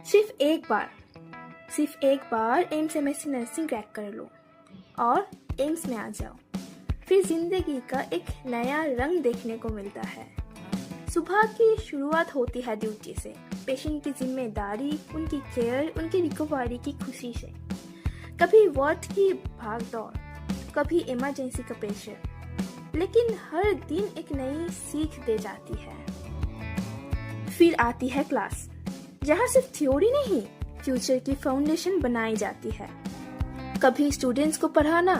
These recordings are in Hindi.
सिर्फ एक बार एम्स MSc नर्सिंग क्रैक कर लो और एम्स में आ जाओ, फिर जिंदगी का एक नया रंग देखने को मिलता है। सुबह की शुरुआत होती है ड्यूटी से, पेशेंट की जिम्मेदारी, उनकी केयर, उनकी रिकवरी की खुशी से। कभी वार्ड की भागदौड़, कभी इमरजेंसी का प्रेशर, लेकिन हर दिन एक नई सीख दे जाती है। फिर आती है क्लास, जहाँ सिर्फ थ्योरी नहीं, फ्यूचर की फाउंडेशन बनाई जाती है। कभी स्टूडेंट्स को पढ़ाना,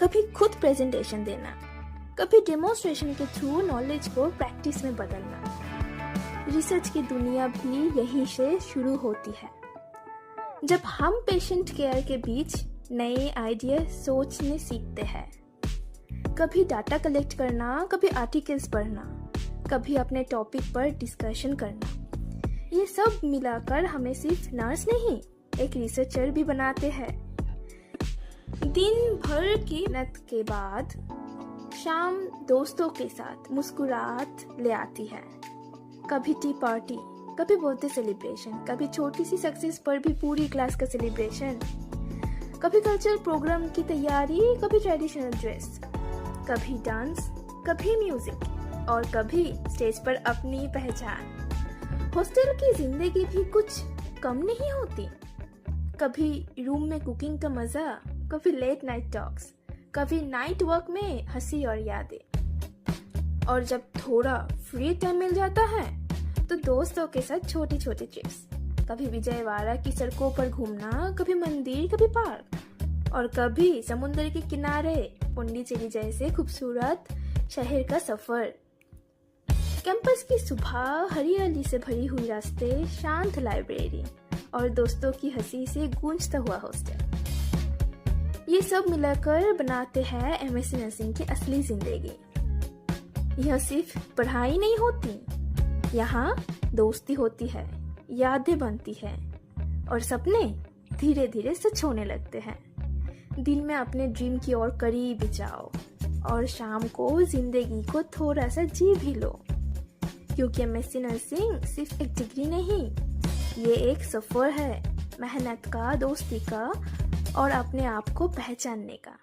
कभी खुद प्रेजेंटेशन देना, कभी डेमोन्स्ट्रेशन के थ्रू नॉलेज को प्रैक्टिस में बदलना। रिसर्च की दुनिया भी यहीं से शुरू होती है, जब हम पेशेंट केयर के बीच नए आइडिया सोचने सीखते हैं। कभी डाटा कलेक्ट करना, कभी आर्टिकल्स पढ़ना, कभी अपने टॉपिक पर डिस्कशन करना। ये सब मिलाकर हमें सिर्फ नर्स नहीं, एक रिसर्चर भी बनाते हैं। दिन भर की मेहनत के बाद शाम दोस्तों के साथ मुस्कुराहट ले आती है। कभी टी पार्टी, कभी बर्थडे सेलिब्रेशन, कभी छोटी सी सक्सेस पर भी पूरी क्लास का सेलिब्रेशन, कभी कल्चरल प्रोग्राम की तैयारी, कभी ट्रेडिशनल ड्रेस, कभी डांस, कभी म्यूजिक और कभी स्टेज पर अपनी पहचान। हॉस्टल की जिंदगी भी कुछ कम नहीं होती। कभी रूम में कुकिंग का मजा, कभी लेट नाइट टॉक्स, कभी नाइट वर्क में हंसी और यादें। और जब थोड़ा फ्री टाइम मिल जाता है तो दोस्तों के साथ छोटी छोटी ट्रिप्स, कभी विजयवाड़ा की सड़कों पर घूमना, कभी मंदिर, कभी पार्क और कभी समुद्र के किनारे पुंडीचेरी जैसे खूबसूरत शहर का सफर। कैंपस की सुबह, हरियाली से भरी हुई रास्ते, शांत लाइब्रेरी और दोस्तों की हंसी से गूंजता हुआ हॉस्टल, ये सब मिलाकर बनाते हैं MSc नर्सिंग की असली जिंदगी। यह सिर्फ पढ़ाई नहीं होती, यहाँ दोस्ती होती है, यादें बनती है और सपने धीरे धीरे सच होने लगते हैं। दिन में अपने ड्रीम की ओर करीब जाओ और शाम को जिंदगी को थोड़ा सा जी भी लो, क्योंकि MSc नर्सिंग सिर्फ एक डिग्री नहीं, ये एक सफर है, मेहनत का, दोस्ती का और अपने आप को पहचानने का।